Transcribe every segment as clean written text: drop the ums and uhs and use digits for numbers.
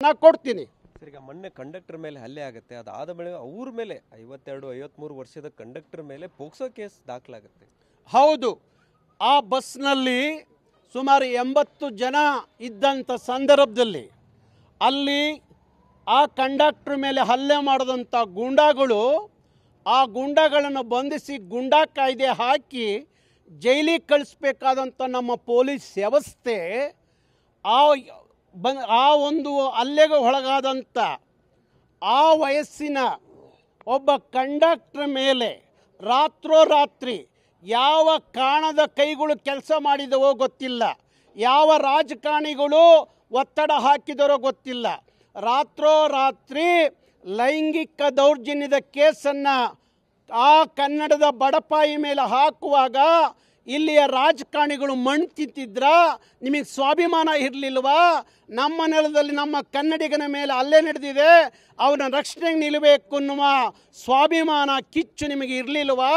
ನಾ ಕೊಡ್ತೀನಿ. ಸರ್, ಈಗ ಮೊನ್ನೆ ಕಂಡಕ್ಟರ್ ಮೇಲೆ ಹಲ್ಲೆ ಆಗುತ್ತೆ, ಅದಾದ ಮೇಲೆ ಅವ್ರ ಮೇಲೆ 52-53 ವರ್ಷದ ಕಂಡಕ್ಟರ್ ಮೇಲೆ ಪೋಕ್ಸೋ ಕೇಸ್ ದಾಖಲಾಗುತ್ತೆ. ಹೌದು, ಆ ಬಸ್ನಲ್ಲಿ ಸುಮಾರು 80 ಜನ ಇದ್ದಂಥ ಸಂದರ್ಭದಲ್ಲಿ ಅಲ್ಲಿ ಆ ಕಂಡಕ್ಟರ್ ಮೇಲೆ ಹಲ್ಲೆ ಮಾಡಿದಂಥ ಗೂಂಡಾಗಳು ಆ ಗೂಂಡಾಗಳನ್ನು ಬಂಧಿಸಿ ಗೂಂಡಾ ಕಾಯ್ದೆ ಹಾಕಿ ಜೈಲಿಗೆ ಕಳಿಸ್ಬೇಕಾದಂಥ ನಮ್ಮ ಪೊಲೀಸ್ ವ್ಯವಸ್ಥೆ ಆ ಒಂದು ಹಲ್ಲೆಗೆ ಒಳಗಾದಂಥ ಆ ವಯಸ್ಸಿನ ಒಬ್ಬ ಕಂಡಕ್ಟರ್ ಮೇಲೆ ರಾತ್ರೋರಾತ್ರಿ ಯಾವ ಕಾಣದ ಕೈಗಳು ಕೆಲಸ ಮಾಡಿದವೋ ಗೊತ್ತಿಲ್ಲ, ಯಾವ ರಾಜಕಾರಣಿಗಳು ಒತ್ತಡ ಹಾಕಿದರೋ ಗೊತ್ತಿಲ್ಲ, ರಾತ್ರೋರಾತ್ರಿ ಲೈಂಗಿಕ ದೌರ್ಜನ್ಯದ ಕೇಸನ್ನು ಆ ಕನ್ನಡದ ಬಡಪಾಯಿ ಮೇಲೆ ಹಾಕುವಾಗ ಇಲ್ಲಿಯ ರಾಜಕಾರಣಿಗಳು ಮಣ್ಣು ತಿಂತಿದ್ರ? ನಿಮಗೆ ಸ್ವಾಭಿಮಾನ ಇರಲಿಲ್ವಾ? ನಮ್ಮ ನೆಲದಲ್ಲಿ ನಮ್ಮ ಕನ್ನಡಿಗನ ಮೇಲೆ ಹಲ್ಲೆ ನಡೆದಿದೆ, ಅವನ ರಕ್ಷಣೆಗೆ ನಿಲ್ಲಬೇಕು ಅನ್ನುವ ಸ್ವಾಭಿಮಾನ ಕಿಚ್ಚು ನಿಮಗೆ ಇರಲಿಲ್ವಾ?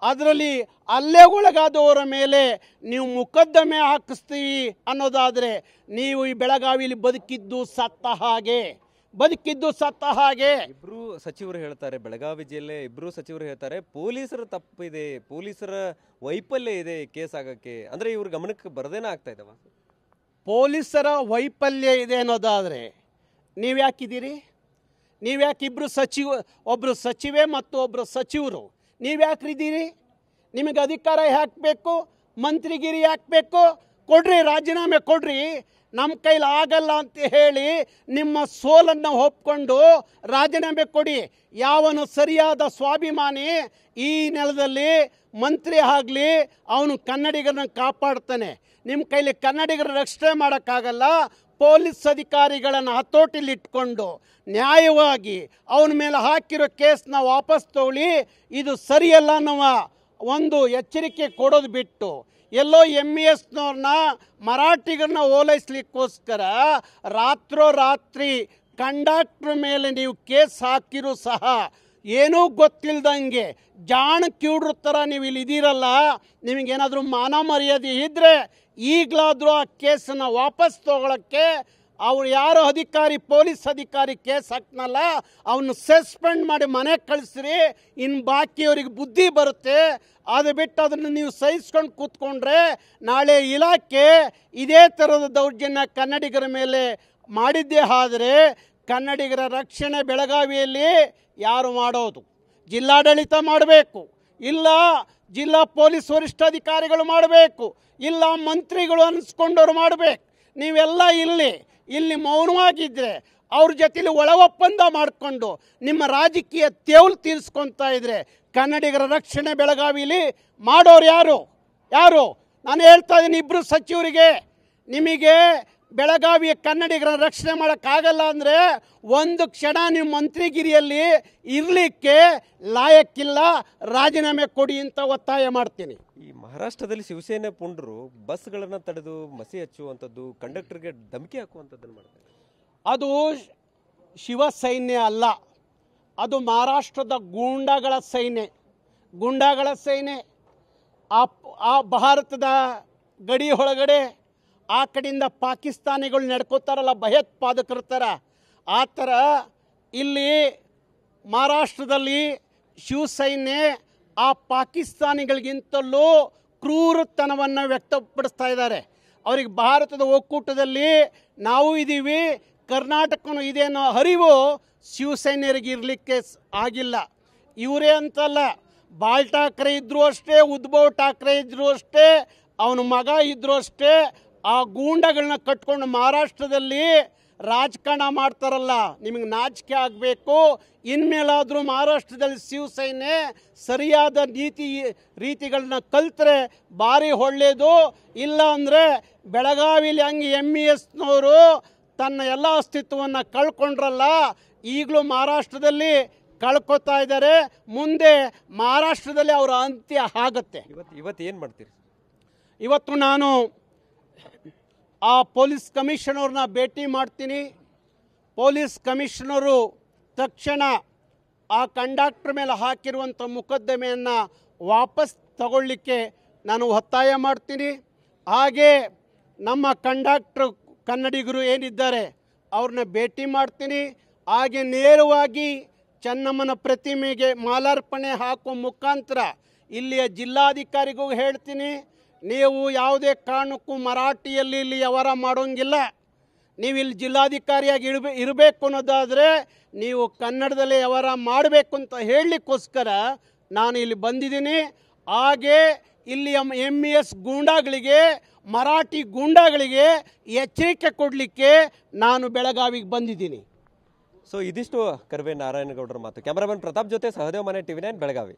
ಅದರಲ್ಲಿ ಹಲ್ಲೆಗೊಳಗಾದವರ ಮೇಲೆ ನೀವು ಮೊಕದ್ದಮೆ ಹಾಕಿಸ್ತೀವಿ ಅನ್ನೋದಾದರೆ ನೀವು ಈ ಬೆಳಗಾವಿಯಲ್ಲಿ ಬದುಕಿದ್ದು ಸತ್ತ ಹಾಗೆ. ಇಬ್ರು ಸಚಿವರು ಹೇಳ್ತಾರೆ, ಬೆಳಗಾವಿ ಜಿಲ್ಲೆ ಇಬ್ರು ಸಚಿವರು ಹೇಳ್ತಾರೆ ಪೊಲೀಸರ ತಪ್ಪಿದೆ, ಪೊಲೀಸರ ವೈಫಲ್ಯ ಇದೆ ಕೇಸ್ ಆಗಕ್ಕೆ. ಅಂದ್ರೆ ಇವ್ರ ಗಮನಕ್ಕೆ ಬರದೇನ ಆಗ್ತಾ ಇದಾವ? ಪೊಲೀಸರ ವೈಫಲ್ಯ ಇದೆ ಅನ್ನೋದಾದರೆ ನೀವ್ಯಾಕಿದ್ದೀರಿ? ನೀವ್ಯಾಕೆ ಒಬ್ಬರು ಸಚಿವೆ ಮತ್ತು ಒಬ್ಬರು ಸಚಿವರು ನೀವ್ಯಾಕ್ರಿದ್ದೀರಿ? ನಿಮಗೆ ಅಧಿಕಾರ ಹಾಕಬೇಕು, ಮಂತ್ರಿಗಿರಿ ಹಾಕಬೇಕು, ಕೊಡ್ರಿ, ರಾಜೀನಾಮೆ ಕೊಡ್ರಿ. ನಮ್ಮ ಕೈಲಿ ಆಗಲ್ಲ ಅಂತ ಹೇಳಿ ನಿಮ್ಮ ಸೋಲನ್ನು ಒಪ್ಕೊಂಡು ರಾಜೀನಾಮೆ ಕೊಡಿ. ಯಾವನು ಸರಿಯಾದ ಸ್ವಾಭಿಮಾನಿ ಈ ನೆಲದಲ್ಲಿ ಮಂತ್ರಿ ಆಗಲಿ ಅವನು ಕನ್ನಡಿಗರನ್ನ ಕಾಪಾಡ್ತಾನೆ. ನಿಮ್ಮ ಕೈಲಿ ಕನ್ನಡಿಗರ ರಕ್ಷಣೆ ಮಾಡೋಕ್ಕಾಗಲ್ಲ. ಪೊಲೀಸ್ ಅಧಿಕಾರಿಗಳನ್ನು ಹತೋಟಿಲಿಟ್ಕೊಂಡು ನ್ಯಾಯವಾಗಿ ಅವನ ಮೇಲೆ ಹಾಕಿರೋ ಕೇಸನ್ನ ವಾಪಸ್ ತಗೊಳ್ಳಿ, ಇದು ಸರಿಯಲ್ಲ ಅನ್ನುವ ಒಂದು ಎಚ್ಚರಿಕೆ ಕೊಡೋದು ಬಿಟ್ಟು ಎಲ್ಲೋ MESನವ್ರನ್ನ ಮರಾಠಿಗರನ್ನ ಓಲೈಸ್ಲಿಕ್ಕೋಸ್ಕರ ರಾತ್ರೋರಾತ್ರಿ ಕಂಡಕ್ಟ್ರ್ ಮೇಲೆ ನೀವು ಕೇಸ್ ಹಾಕಿರೂ ಸಹ ಏನೂ ಗೊತ್ತಿಲ್ದಂಗೆ ಜಾಣ ಕಿವುಡ್ರ ಥರ ನೀವು ಇಲ್ಲಿ ಇದ್ದೀರಲ್ಲ. ನಿಮಗೇನಾದರೂ ಮಾನ ಮರ್ಯಾದೆ ಇದ್ದರೆ ಈಗಲಾದರೂ ಆ ಕೇಸನ್ನು ವಾಪಸ್ ತಗೊಳ್ಳೋಕ್ಕೆ ಅವ್ರು ಯಾರೋ ಅಧಿಕಾರಿ, ಪೊಲೀಸ್ ಅಧಿಕಾರಿ ಕೇಸ್ ಹಾಕ್ನಲ್ಲ ಅವನು ಸಸ್ಪೆಂಡ್ ಮಾಡಿ ಮನೆಗೆ ಕಳಿಸ್ರಿ. ಇನ್ನು ಬಾಕಿಯವರಿಗೆ ಬುದ್ಧಿ ಬರುತ್ತೆ. ಅದು ಬಿಟ್ಟು ಅದನ್ನು ನೀವು ಸಹಿಸ್ಕೊಂಡು ಕೂತ್ಕೊಂಡ್ರೆ ನಾಳೆ ಇಲಾಖೆ ಇದೇ ಥರದ ದೌರ್ಜನ್ಯ ಕನ್ನಡಿಗರ ಮೇಲೆ ಮಾಡಿದ್ದೇ ಆದರೆ ಕನ್ನಡಿಗರ ರಕ್ಷಣೆ ಬೆಳಗಾವಿಯಲ್ಲಿ ಯಾರು ಮಾಡೋದು? ಜಿಲ್ಲಾಡಳಿತ ಮಾಡಬೇಕು, ಇಲ್ಲ ಜಿಲ್ಲಾ ಪೊಲೀಸ್ ವರಿಷ್ಠಾಧಿಕಾರಿಗಳು ಮಾಡಬೇಕು, ಇಲ್ಲ ಮಂತ್ರಿಗಳು ಅನ್ನಿಸ್ಕೊಂಡವ್ರು ಮಾಡಬೇಕು. ನೀವೆಲ್ಲ ಇಲ್ಲಿ ಮೌನವಾಗಿದ್ದರೆ ಅವ್ರ ಜೊತೆಲಿ ಒಳ ಒಪ್ಪಂದ ಮಾಡಿಕೊಂಡು ನಿಮ್ಮ ರಾಜಕೀಯ ತೇವಲು ತೀರಿಸ್ಕೊತಾ ಇದ್ರೆ ಕನ್ನಡಿಗರ ರಕ್ಷಣೆ ಬೆಳಗಾವಿಲಿ ಮಾಡೋರು ಯಾರು? ನಾನು ಹೇಳ್ತಾ ಇದ್ದೀನಿ ಇಬ್ಬರು ಸಚಿವರಿಗೆ, ನಿಮಗೆ ಬೆಳಗಾವಿಯ ಕನ್ನಡಿಗರ ರಕ್ಷಣೆ ಮಾಡೋಕ್ಕಾಗಲ್ಲ ಅಂದರೆ ಒಂದು ಕ್ಷಣ ನೀವು ಮಂತ್ರಿಗಿರಿಯಲ್ಲಿ ಇರಲಿಕ್ಕೆ ಲಾಯಕ್ಕಿಲ್ಲ, ರಾಜೀನಾಮೆ ಕೊಡಿ ಅಂತ ಒತ್ತಾಯ ಮಾಡ್ತೀನಿ. ಈ ಮಹಾರಾಷ್ಟ್ರದಲ್ಲಿ ಶಿವಸೇನೆ ಪುಂಡರು ಬಸ್ಗಳನ್ನು ತಡೆದು ಮಸಿ ಹಚ್ಚುವಂಥದ್ದು, ಕಂಡಕ್ಟರ್ಗೆ ಧಮಕಿ ಹಾಕುವಂಥದ್ದನ್ನು ಮಾಡ್ತಾರೆ. ಅದು ಶಿವಸೈನ್ಯ ಅಲ್ಲ, ಅದು ಮಹಾರಾಷ್ಟ್ರದ ಗೂಂಡಾಗಳ ಸೈನ್ಯ. ಆ ಭಾರತದ ಗಡಿ ಒಳಗಡೆ ಆ ಕಡೆಯಿಂದ ಪಾಕಿಸ್ತಾನಿಗಳು ನಡ್ಕೋತಾರಲ್ಲ ಭಯೋತ್ಪಾದಕರ ಥರ, ಆ ಥರ ಇಲ್ಲಿ ಮಹಾರಾಷ್ಟ್ರದಲ್ಲಿ ಶಿವಸೈನ್ಯ ಆ ಪಾಕಿಸ್ತಾನಿಗಳಿಗಿಂತಲೂ ಕ್ರೂರತನವನ್ನು ವ್ಯಕ್ತಪಡಿಸ್ತಾ ಇದ್ದಾರೆ. ಅವ್ರಿಗೆ ಭಾರತದ ಒಕ್ಕೂಟದಲ್ಲಿ ನಾವು ಇದ್ದೀವಿ, ಕರ್ನಾಟಕನೂ ಇದೆ ಅನ್ನೋ ಅರಿವು ಶಿವಸೈನ್ಯರಿಗೆ ಇರಲಿಕ್ಕೆ ಆಗಿಲ್ಲ. ಇವರೇ ಅಂತಲ್ಲ, ಬಾಲ್ ಠಾಕ್ರೆ ಇದ್ದರೂ ಅಷ್ಟೇ, ಉದ್ಧವ್ ಠಾಕ್ರೆ ಇದ್ದರೂ ಅಷ್ಟೇ, ಅವನ ಮಗ ಇದ್ದರೂ ಅಷ್ಟೇ, ಆ ಗೂಂಡಗಳನ್ನ ಕಟ್ಕೊಂಡು ಮಹಾರಾಷ್ಟ್ರದಲ್ಲಿ ರಾಜಕಾರಣ ಮಾಡ್ತಾರಲ್ಲ. ನಿಮಗೆ ನಾಚಿಕೆ ಆಗಬೇಕು. ಇನ್ಮೇಲಾದರೂ ಮಹಾರಾಷ್ಟ್ರದಲ್ಲಿ ಶಿವಸೈನ್ಯ ಸರಿಯಾದ ರೀತಿಗಳನ್ನ ಕಲ್ತ್ರೆ ಭಾರಿ ಒಳ್ಳೆಯದು. ಇಲ್ಲ ಅಂದರೆ ಬೆಳಗಾವಿಲಿ ಹಂಗೆ MESನವರು ತನ್ನ ಎಲ್ಲ ಅಸ್ತಿತ್ವವನ್ನು ಕಳ್ಕೊಂಡ್ರಲ್ಲ, ಈಗಲೂ ಮಹಾರಾಷ್ಟ್ರದಲ್ಲಿ ಕಳ್ಕೊತಾ ಇದ್ದಾರೆ. ಮುಂದೆ ಮಹಾರಾಷ್ಟ್ರದಲ್ಲಿ ಅವರ ಅಂತ್ಯ ಆಗುತ್ತೆ. ಇವತ್ತು ಏನು ಮಾಡ್ತೀರಿ? ಇವತ್ತು ನಾನು ಆ ಪೊಲೀಸ್ ಕಮಿಷನರ್ನ ಭೇಟಿ ಮಾಡ್ತೀನಿ. ಪೊಲೀಸ್ ಕಮಿಷನರು ತಕ್ಷಣ ಆ ಕಂಡಕ್ಟರ್ ಮೇಲೆ ಹಾಕಿರುವಂಥ ಮೊಕದ್ದಮೆಯನ್ನು ವಾಪಸ್ ತಗೊಳ್ಳಿಕ್ಕೆ ನಾನು ಒತ್ತಾಯ ಮಾಡ್ತೀನಿ. ಹಾಗೆ ನಮ್ಮ ಕಂಡಕ್ಟರ್ ಕನ್ನಡಿಗರು ಏನಿದ್ದಾರೆ ಅವ್ರನ್ನ ಭೇಟಿ ಮಾಡ್ತೀನಿ. ಹಾಗೆ ನೇರವಾಗಿ ಚೆನ್ನಮ್ಮನ ಪ್ರತಿಮೆಗೆ ಮಾಲಾರ್ಪಣೆ ಹಾಕುವ ಮುಖಾಂತರ ಇಲ್ಲಿಯ ಜಿಲ್ಲಾಧಿಕಾರಿಗೂ ಹೇಳ್ತೀನಿ, ನೀವು ಯಾವುದೇ ಕಾರಣಕ್ಕೂ ಮರಾಠಿಯಲ್ಲಿ ಇಲ್ಲಿ ವ್ಯವಹಾರ ಮಾಡೋಂಗಿಲ್ಲ. ನೀವು ಇಲ್ಲಿ ಜಿಲ್ಲಾಧಿಕಾರಿಯಾಗಿ ಇರಬೇಕು ಅನ್ನೋದಾದರೆ ನೀವು ಕನ್ನಡದಲ್ಲೇ ವ್ಯವಹಾರ ಮಾಡಬೇಕು ಅಂತ ಹೇಳಲಿಕ್ಕೋಸ್ಕರ ನಾನು ಇಲ್ಲಿ ಬಂದಿದ್ದೀನಿ. ಹಾಗೆ ಇಲ್ಲಿ MES ಗೂಂಡಾಗಳಿಗೆ, ಮರಾಠಿ ಗೂಂಡಾಗಳಿಗೆ ಎಚ್ಚರಿಕೆ ಕೊಡಲಿಕ್ಕೆ ನಾನು ಬೆಳಗಾವಿಗೆ ಬಂದಿದ್ದೀನಿ. ಸೊ ಇದಿಷ್ಟು ಕರ್ವೆ ನಾರಾಯಣಗೌಡರ ಮಾತು. ಕ್ಯಾಮರಾಮನ್ ಪ್ರತಾಪ್ ಜೊತೆ ಸಹದೇವ್ ಮನೆ, TV9 ಬೆಳಗಾವಿ.